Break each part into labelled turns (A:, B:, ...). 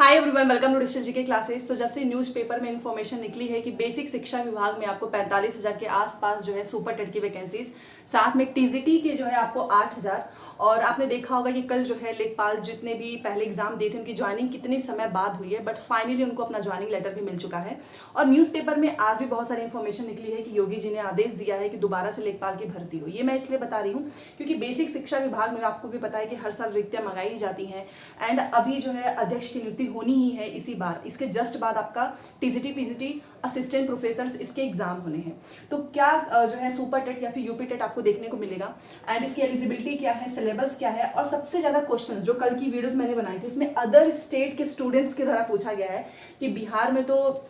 A: Hi everyone, welcome to digital GK classes. तो जब से न्यूज़पेपर में इन्फॉर्मेशन निकली है कि बेसिक शिक्षा विभाग में आपको 45,000 के आसपास जो है सुपर टेट की वैकेंसीज, साथ में टीजीटी के जो है आपको 8,000, और आपने देखा होगा कि कल जो है लेखपाल जितने भी पहले एग्जाम दिए थे उनकी ज्वाइनिंग कितने समय बाद हुई है, बट फाइनली उनको अपना ज्वाइनिंग लेटर भी मिल चुका है। और न्यूज़पेपर में आज भी बहुत सारी इन्फॉर्मेशन निकली है कि योगी जी ने आदेश दिया है कि दोबारा से लेखपाल की भर्ती हो। ये मैं इसलिए बता रही हूँ क्योंकि बेसिक शिक्षा विभाग में आपको भी पता है कि हर साल रिक्तियां मंगाई ही जाती हैं, एंड अभी जो है अध्यक्ष की नियुक्ति होनी ही है इसी बार। इसके जस्ट बाद आपका टीजीटी पीजीटी असिस्टेंट प्रोफेसर इसके एग्जाम होने हैं। तो क्या जो है सुपर टेट या फिर यूपी टेट आपको देखने को मिलेगा, एंड इसकी एलिजिबिलिटी क्या है, सिलेबस क्या है, और सबसे ज्यादा क्वेश्चन जो कल की वीडियोस मैंने बनाई थी उसमें अदर स्टेट के स्टूडेंट्स के द्वारा पूछा गया है कि बिहार में तो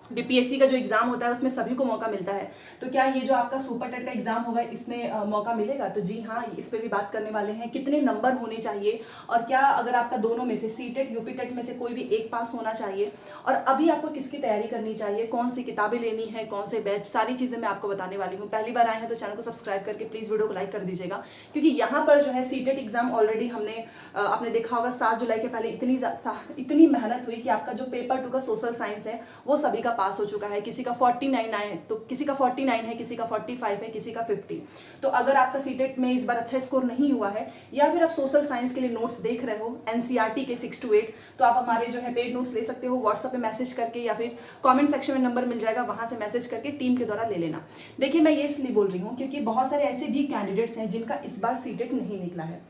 A: बीपीएससी का जो एग्जाम होता है उसमें सभी को मौका मिलता है, तो क्या ये जो आपका सुपर टेट का एग्जाम होगा इसमें मौका मिलेगा? तो जी हाँ, इस पे भी बात करने वाले हैं। कितने नंबर होने चाहिए, और क्या अगर आपका दोनों में से सी टेट यूपी टेट में से कोई भी एक पास होना चाहिए, और अभी आपको किसकी तैयारी करनी चाहिए, कौन सी किताबें लेनी है, कौन से बैच, सारी चीजें मैं आपको बताने वाली हूँ। पहली बार आए हैं तो चैनल को सब्सक्राइब करके प्लीज वीडियो को लाइक कर दीजिएगा, क्योंकि यहाँ पर जो है सी टेट एग्जाम ऑलरेडी हमने आपने देखा होगा 7 जुलाई के पहले इतनी मेहनत हुई कि आपका जो पेपर 2 का सोशल साइंस है वो सभी का पास हो चुका है। किसी का 49 आए तो किसी का 49 है, किसी का 45 है, किसी का 50। तो अगर आपका सीटेट में इस बार अच्छा स्कोर नहीं हुआ है, या फिर आप सोशल साइंस के लिए नोट्स देख रहे हो एनसीईआरटी के 6 to 8, तो आप हमारे जो है पेड नोट्स ले सकते हो व्हाट्सएप पे मैसेज करके, या फिर कमेंट सेक्शन में नंबर मिल जाएगा, वहां से मैसेज करके टीम के द्वारा ले लेना। देखिए, मैं ये इसलिए बोल रही हूँ क्योंकि बहुत सारे ऐसे भी कैंडिडेट्स हैं जिनका इस बार सीटेट नहीं निकला है,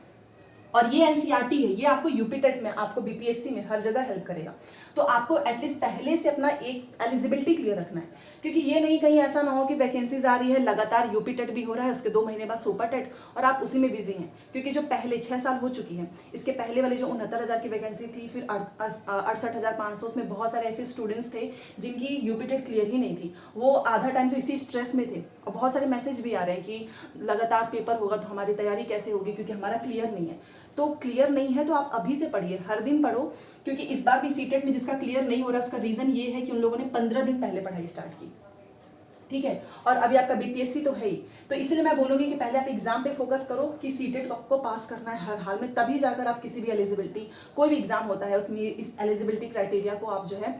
A: और ये एनसीईआरटी है, ये आपको यूपी टेट में, आपको बीपीएससी में हर जगह हेल्प करेगा। तो आपको एटलीस्ट पहले से अपना एक एलिजिबिलिटी क्लियर रखना है, क्योंकि ये नहीं कहीं ऐसा ना हो कि वैकेंसीज आ रही है, लगातार यूपी टेट भी हो रहा है, उसके 2 महीने बाद सुपर टेट, और आप उसी में बिजी हैं। क्योंकि जो पहले 6 साल हो चुकी है, इसके पहले वाले जो 69,000 की वैकेंसी थी, फिर 68,500, उसमें बहुत सारे ऐसे स्टूडेंट्स थे जिनकी यूपी टेट क्लियर ही नहीं थी। वो आधा टाइम तो इसी स्ट्रेस में थे, और बहुत सारे मैसेज भी आ रहे हैं कि लगातार पेपर होगा तो हमारी तैयारी कैसे होगी, क्योंकि हमारा क्लियर नहीं है। तो क्लियर नहीं है तो आप अभी से पढ़िए, हर दिन पढ़ो, क्योंकि इस बार भी सीटेट में जिसका क्लियर नहीं हो रहा उसका रीजन ये है कि उन लोगों ने 15 दिन पहले पढ़ाई स्टार्ट की, ठीक है। और अभी आपका बीपीएससी तो है ही, तो इसलिए मैं बोलूंगी कि पहले आप एग्जाम पे फोकस करो कि सीटेट आपको पास करना है हर हाल में, तभी जाकर आप किसी भी एलिजिबिलिटी, कोई भी एग्जाम होता है उसमें इस एलिजिबिलिटी क्राइटेरिया को आप जो है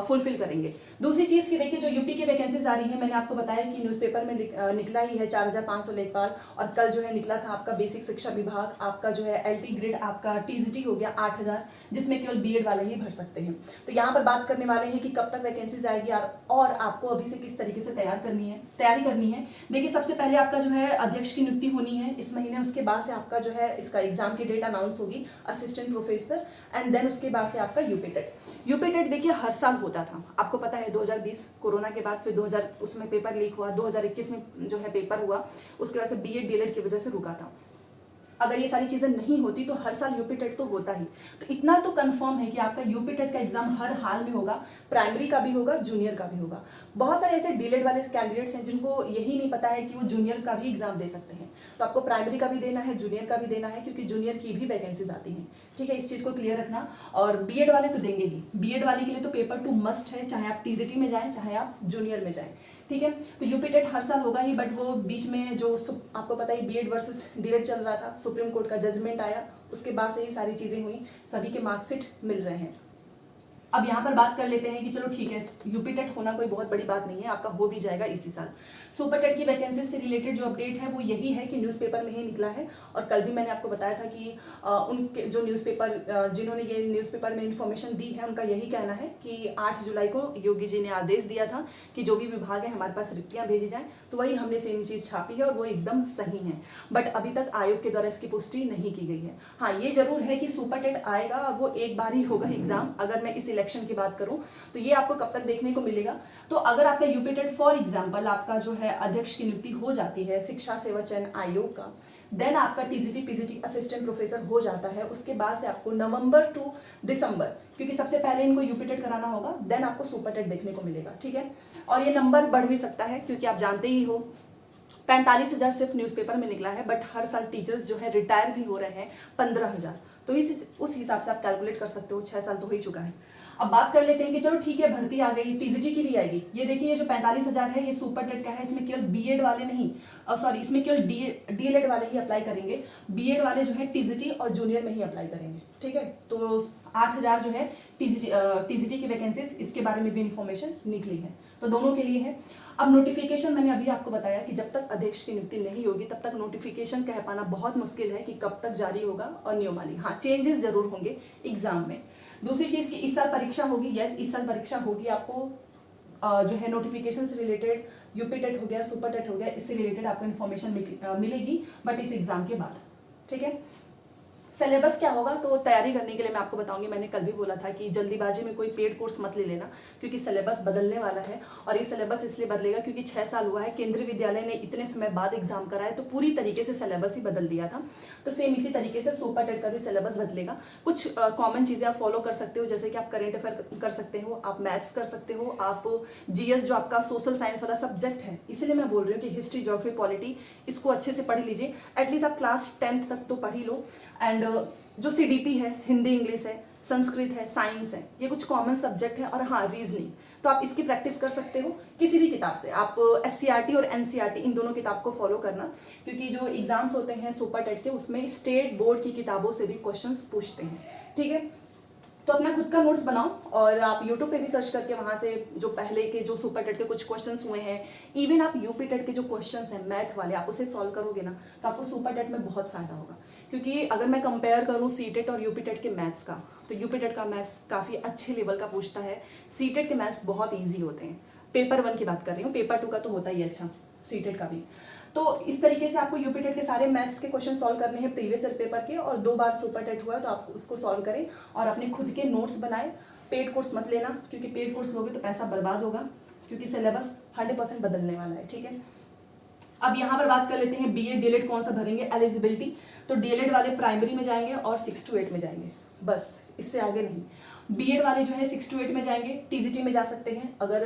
A: फुलफिल करेंगे। दूसरी चीज की देखिए, जो यूपी की वैकेंसीज आ रही है, मैंने आपको बताया कि न्यूज़पेपर में निकला ही है 4,500 लेखपाल, और कल जो है निकला था आपका बेसिक शिक्षा विभाग, आपका जो है एलटी ग्रेड, आपका टीजीटी हो गया 8,000, जिसमें केवल बीएड वाले ही भर सकते हैं। तो यहाँ पर बात करने वाले हैं कि कब तक वैकेंसीज आएगी और आपको अभी से किस तरीके से तैयारी करनी है। देखिए, सबसे पहले आपका जो है अध्यक्ष की नियुक्ति होनी है इस महीने, उसके बाद से आपका जो है इसका एग्जाम की डेट अनाउंस होगी, असिस्टेंट प्रोफेसर, एंड देन उसके बाद से आपका यूपी टेट देखिए हर साल होता था, आपको पता है। 2020 कोरोना के बाद फिर 2000 उसमें पेपर लीक हुआ, 2021 में जो है पेपर हुआ, उसके बाद से बीएड डीएलएड की वजह से रुका था। अगर ये सारी चीजें नहीं होती तो हर साल यूपी टेट तो होता ही। तो इतना तो कंफर्म है कि आपका यूपी टेट का एग्जाम हर हाल में होगा, प्राइमरी का भी होगा, जूनियर का भी होगा। बहुत सारे ऐसे डीलेड वाले कैंडिडेट्स हैं जिनको यही नहीं पता है कि वो जूनियर का भी एग्जाम दे सकते हैं, तो आपको प्राइमरी का भी देना है, जूनियर का भी देना है, क्योंकि जूनियर की भी वैकेंसीज आती हैं, ठीक है। इस चीज को क्लियर रखना। और बीएड वाले तो देंगे ही, बीएड वाले के लिए तो पेपर 2 मस्ट है, चाहे आप टीजीटी में जाएं चाहे आप जूनियर में जाएं, ठीक है। तो यूपी टेट हर साल होगा ही, बट वो बीच में जो आपको पता है बीएड वर्सेस डीएड चल रहा था, सुप्रीम कोर्ट का जजमेंट आया, उसके बाद से ही सारी चीजें हुई, सभी के मार्कशीट मिल रहे हैं। अब यहाँ पर बात कर लेते हैं कि चलो ठीक है, यूपी टेट होना कोई बहुत बड़ी बात नहीं है, आपका हो भी जाएगा इसी साल। सुपर टेट की वैकेंसी से रिलेटेड जो अपडेट है वो यही है कि न्यूज़पेपर में ही निकला है, और कल भी मैंने आपको बताया था कि उनके जो न्यूज़पेपर, जिन्होंने ये न्यूज़पेपर में इन्फॉर्मेशन दी है, उनका यही कहना है कि 8 जुलाई को योगी जी ने आदेश दिया था कि जो भी विभाग है हमारे पास रिक्तियाँ भेजी जाएँ, तो वही हमने सेम चीज़ छापी है और वो एकदम सही है। बट अभी तक आयोग के द्वारा इसकी पुष्टि नहीं की गई है। हाँ, ये जरूर है कि सुपर टेट आएगा, और वो एक बार ही होगा एग्जाम। अगर मैं इस इलेक्शन की बात करूं तो ये आपको कब तक देखने को मिलेगा, तो अगर आपका यूपी टेट फॉर एग्जांपल आपका जो है अध्यक्ष की नियुक्ति हो जाती है शिक्षा सेवा चयन आयोग का, देन आपका टीजीटी पीजीटी असिस्टेंट प्रोफेसर हो जाता है, उसके बाद से आपको नवंबर टू दिसंबर, क्योंकि सबसे पहले इनको यूपी टेट कराना होगा, देन आपको सुपर टेट देखने को मिलेगा, ठीक है। और ये नंबर बढ़ भी सकता है, क्योंकि आप जानते ही हो 45,000 सिर्फ न्यूज़पेपर में निकला है, बट हर साल टीचर्स जो है रिटायर भी हो रहे हैं 15,000, तो उस हिसाब से आप कैलकुलेट कर सकते हो, 6 साल तो हो ही चुका है। अब बात कर लेते हैं कि चलो ठीक है, भर्ती आ गई, टीजीटी की भी आएगी। ये देखिए, ये जो 45,000 है ये सुपर टेट का है, इसमें केवल बीएड वाले नहीं, सॉरी, इसमें केवल डीएलएड वाले ही अप्लाई करेंगे, बीएड वाले जो है टीजीटी और जूनियर में ही अप्लाई करेंगे, ठीक है। तो 8000 जो है टीजीटी की वैकेंसीज, इसके बारे में भी इंफॉर्मेशन निकली है, तो दोनों के लिए है। अब नोटिफिकेशन मैंने अभी आपको बताया कि जब तक अध्यक्ष की नियुक्ति नहीं होगी तब तक नोटिफिकेशन कह पाना बहुत मुश्किल है कि कब तक जारी होगा और नियमावली। हाँ, चेंजेस जरूर होंगे एग्जाम में। दूसरी चीज की इस साल परीक्षा होगी, यस इस साल परीक्षा होगी। आपको जो है नोटिफिकेशन से रिलेटेड यूपी टेट हो गया, सुपर टेट हो गया, इससे रिलेटेड आपको इन्फॉर्मेशन मिलेगी, बट इस एग्जाम के बाद। ठीक है, सिलेबस क्या होगा तो तैयारी करने के लिए मैं आपको बताऊंगी। मैंने कल भी बोला था कि जल्दीबाजी में कोई पेड कोर्स मत ले लेना, क्योंकि सिलेबस बदलने वाला है। और ये सिलेबस इसलिए बदलेगा क्योंकि 6 साल हुआ है, केंद्रीय विद्यालय ने इतने समय बाद एग्जाम कराया, तो पूरी तरीके से सिलेबस ही बदल दिया था। तो सेम इसी तरीके से सुपर टेट का भी सिलेबस बदलेगा। कुछ कॉमन चीज़ें आप फॉलो कर सकते हो, जैसे कि आप करेंट अफेयर कर सकते हो, आप मैथ्स कर सकते हो, आप जीएस जो आपका सोशल साइंस वाला सब्जेक्ट है, इसलिए मैं बोल रही हूँ कि हिस्ट्री, ज्योग्राफी, पॉलिटी इसको अच्छे से पढ़ लीजिए। एटलीस्ट आप क्लास 10th तक तो पढ़ ही लो। एंड जो सीडीपी है, हिंदी इंग्लिश है, संस्कृत है, साइंस है, ये कुछ कॉमन सब्जेक्ट है। और हाँ, रीजनिंग तो आप इसकी प्रैक्टिस कर सकते हो किसी भी किताब से। आप एससीईआरटी और एनसीईआरटी इन दोनों किताब को फॉलो करना, क्योंकि जो एग्जाम्स होते हैं सुपर टेट के उसमें स्टेट बोर्ड की किताबों से भी क्वेश्चंस पूछते हैं। ठीक है, तो अपना खुद का नोट्स बनाओ और आप यूट्यूब पे भी सर्च करके वहाँ से जो पहले के जो सुपर टेट के कुछ क्वेश्चंस हुए हैं, इवन आप यूपी टेट के जो क्वेश्चंस हैं मैथ वाले, आप उसे सॉल्व करोगे ना तो आपको सुपर टेट में बहुत फायदा होगा। क्योंकि अगर मैं कंपेयर करूँ सी टेट और यूपी टेट के मैथ्स का, तो यूपी टेट का मैथ्स काफ़ी अच्छे लेवल का पूछता है, सी टेट के मैथ्स बहुत ईजी होते हैं। पेपर 1 की बात कर रही हूँ, पेपर 2 का तो होता ही अच्छा, सी टेट का भी। तो इस तरीके से आपको यूपी टेट के सारे मैथ्स के क्वेश्चन सॉल्व करने हैं प्रीवियस ईयर पेपर के, और 2 बार सुपर टेट हुआ है तो आप उसको सॉल्व करें और अपने खुद के नोट्स बनाएं। पेड कोर्स मत लेना, क्योंकि पेड कोर्स लोगे तो पैसा बर्बाद होगा, क्योंकि सिलेबस 100% बदलने वाला है। ठीक है, अब यहाँ पर बात कर लेते हैं बीएड डीएलएड कौन सा भरेंगे। एलिजिबिलिटी तो डीएलएड वाले प्राइमरी में जाएंगे और 6 to 8 में जाएंगे, बस इससे आगे नहीं। बीएड वाले जो है 6 to 8 में जाएंगे, टीजीटी में जा सकते हैं अगर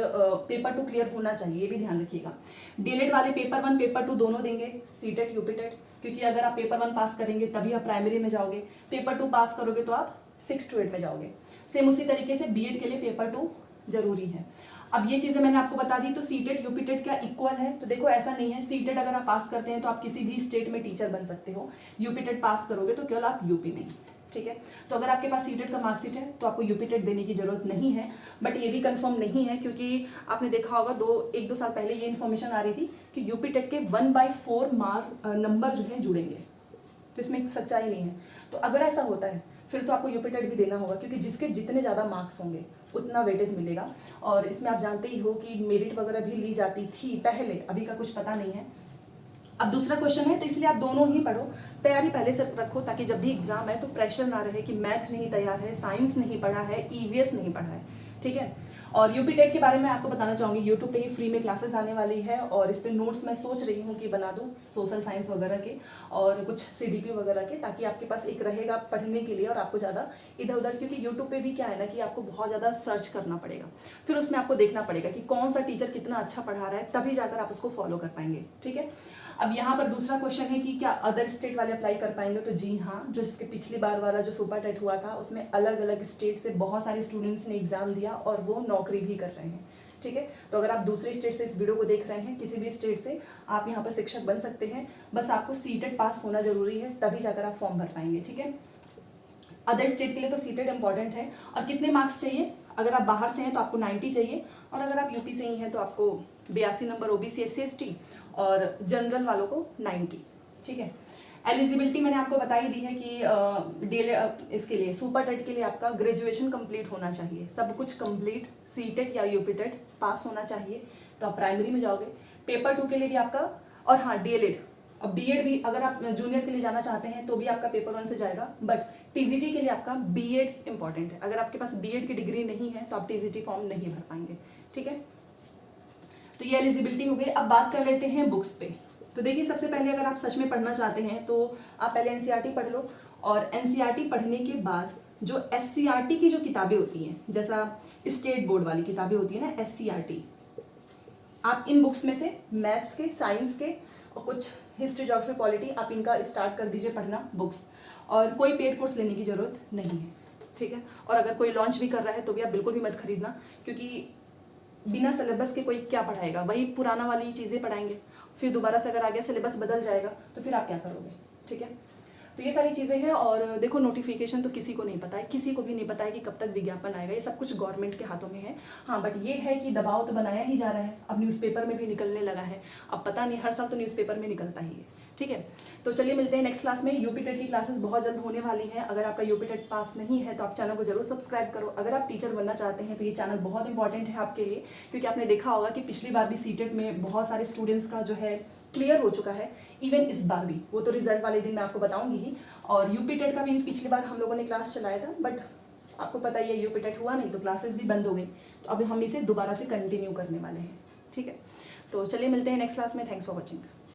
A: पेपर 2 क्लियर होना चाहिए, ये भी ध्यान रखिएगा। डीएलएड वाले पेपर 1 पेपर 2 दोनों देंगे, सीटेट यूपी टेट, क्योंकि अगर आप पेपर 1 पास करेंगे तभी आप प्राइमरी में जाओगे, पेपर 2 पास करोगे तो आप 6 to 8 में जाओगे। सेम उसी तरीके से बीएड के लिए पेपर 2 जरूरी है। अब ये चीज़ें मैंने आपको बता दी, तो सीटेट यूपी टेट क्या इक्वल है? तो देखो ऐसा नहीं है। सीटेट अगर आप पास करते हैं तो आप किसी भी स्टेट में टीचर बन सकते हो, यूपी टेट पास करोगे तो केवल आप यूपी में। ठीक है, तो अगर आपके पास सीटेट का मार्कशीट है तो आपको यूपी टेट देने की जरूरत नहीं है, बट ये भी कंफर्म नहीं है, क्योंकि आपने देखा होगा 1-2 साल पहले ये इन्फॉर्मेशन आ रही थी कि यूपी टेट के 1/4 नंबर जो है जुड़ेंगे, तो इसमें एक सच्चाई नहीं है। तो अगर ऐसा होता है फिर तो आपको यूपी टेट भी देना होगा, क्योंकि जिसके जितने ज़्यादा मार्क्स होंगे उतना वेटेज मिलेगा। और इसमें आप जानते ही हो कि मेरिट वगैरह भी ली जाती थी पहले, अभी का कुछ पता नहीं है। अब दूसरा क्वेश्चन है, तो इसलिए आप दोनों ही पढ़ो, तैयारी पहले से रखो, ताकि जब भी एग्जाम है तो प्रेशर ना रहे कि मैथ नहीं तैयार है, साइंस नहीं पढ़ा है, ईवीएस नहीं पढ़ा है। ठीक है, और यूपी टेट के बारे में आपको बताना चाहूँगी, यूट्यूब पे ही फ्री में क्लासेस आने वाली है, और इस पर नोट्स मैं सोच रही हूँ कि बना दूँ सोशल साइंस वगैरह के और कुछ सीडीपी वगैरह के, ताकि आपके पास एक रहेगा पढ़ने के लिए और आपको ज़्यादा इधर उधर, क्योंकि यूट्यूब पे भी क्या है ना कि आपको बहुत ज़्यादा सर्च करना पड़ेगा, फिर उसमें आपको देखना पड़ेगा कि कौन सा टीचर कितना अच्छा पढ़ा रहा है, तभी जाकर आप उसको फॉलो कर पाएंगे। ठीक है, अब यहाँ पर दूसरा क्वेश्चन है कि क्या अदर स्टेट वाले अप्लाई कर पाएंगे, तो जी हाँ, जो इसके पिछली बार वाला जो सुपर टेट हुआ था उसमें अलग अलग स्टेट से बहुत सारे स्टूडेंट्स ने एग्जाम दिया और वो नौकरी भी कर रहे हैं। ठीक है, तो अगर आप दूसरे स्टेट से इस वीडियो को देख रहे हैं, किसी भी स्टेट से, आप यहाँ पर शिक्षक बन सकते हैं, बस आपको सीटेट पास होना जरूरी है, तभी जाकर आप फॉर्म भर पाएंगे। ठीक है, अदर स्टेट के लिए तो सीटेट इंपॉर्टेंट है। और कितने मार्क्स चाहिए? अगर आप बाहर से हैं तो आपको 90 चाहिए, और अगर आप यूपी से ही हैं तो आपको 82 नंबर ओबीसी एससी एसटी, और जनरल वालों को 90। ठीक है, एलिजिबिलिटी मैंने आपको बता ही दी है कि इसके लिए सुपर टेट के लिए आपका ग्रेजुएशन कंप्लीट होना चाहिए, सब कुछ कंप्लीट, सीटेट या यूपी टेट पास होना चाहिए, तो आप प्राइमरी में जाओगे। पेपर 2 के लिए भी आपका, और हाँ डीएलएड, अब बीएड भी अगर आप जूनियर के लिए जाना चाहते हैं तो भी आपका पेपर 1 से जाएगा, बट टीजीटी के लिए आपका बीएड इंपॉर्टेंट है। अगर आपके पास बीएड की डिग्री नहीं है तो आप टीजीटी फॉर्म नहीं भर पाएंगे। ठीक है, तो ये एलिजिबिलिटी हो गई। अब बात कर लेते हैं बुक्स पे। तो देखिए, सबसे पहले अगर आप सच में पढ़ना चाहते हैं तो आप पहले एनसीईआरटी पढ़ लो, और एनसीईआरटी पढ़ने के बाद जो एससीईआरटी की जो किताबें होती हैं, जैसा स्टेट बोर्ड वाली किताबें होती है ना एससीईआरटी, आप इन बुक्स में से मैथ्स के, साइंस के और कुछ हिस्ट्री, ज्योग्राफी, पॉलिटी, आप इनका स्टार्ट कर दीजिए पढ़ना बुक्स, और कोई पेड कोर्स लेने की ज़रूरत नहीं है। ठीक है, और अगर कोई लॉन्च भी कर रहा है तो भी आप बिल्कुल भी मत खरीदना, क्योंकि बिना सिलेबस के कोई क्या पढ़ाएगा, वही पुराना वाली चीज़ें पढ़ाएंगे, फिर दोबारा से अगर आ गया सिलेबस बदल जाएगा तो फिर आप क्या करोगे। ठीक है, तो ये सारी चीज़ें हैं। और देखो नोटिफिकेशन तो किसी को नहीं पता है, किसी को भी नहीं पता है कि कब तक विज्ञापन आएगा, ये सब कुछ गवर्नमेंट के हाथों में है। हाँ बट ये है कि दबाव तो बनाया ही जा रहा है, अब न्यूज़पेपर में भी निकलने लगा है। अब पता नहीं, हर साल तो न्यूज़पेपर में निकलता ही है। ठीक है, तो चलिए मिलते हैं नेक्स्ट क्लास में। यूपी टेट की क्लासेस बहुत जल्द होने वाली हैं। अगर आपका यूपी टेट पास नहीं है तो आप चैनल को जरूर सब्सक्राइब करो। अगर आप टीचर बनना चाहते हैं तो ये चैनल बहुत इंपॉर्टेंट है आपके लिए, क्योंकि आपने देखा होगा कि पिछली बार भी सीटेट में बहुत सारे स्टूडेंट्स का जो है क्लियर हो चुका है, इवन इस बार भी। वो तो रिजल्ट वाले दिन मैं आपको बताऊंगी ही। और यूपी टेट का भी पिछली बार हम लोगों ने क्लास चलाया था, बट आपको पता ही है यूपी टेट हुआ नहीं तो क्लासेस भी बंद हो गई। तो अब हम इसे दोबारा से कंटिन्यू करने वाले हैं। ठीक है, तो चलिए मिलते हैं नेक्स्ट क्लास में। Thanks for watching.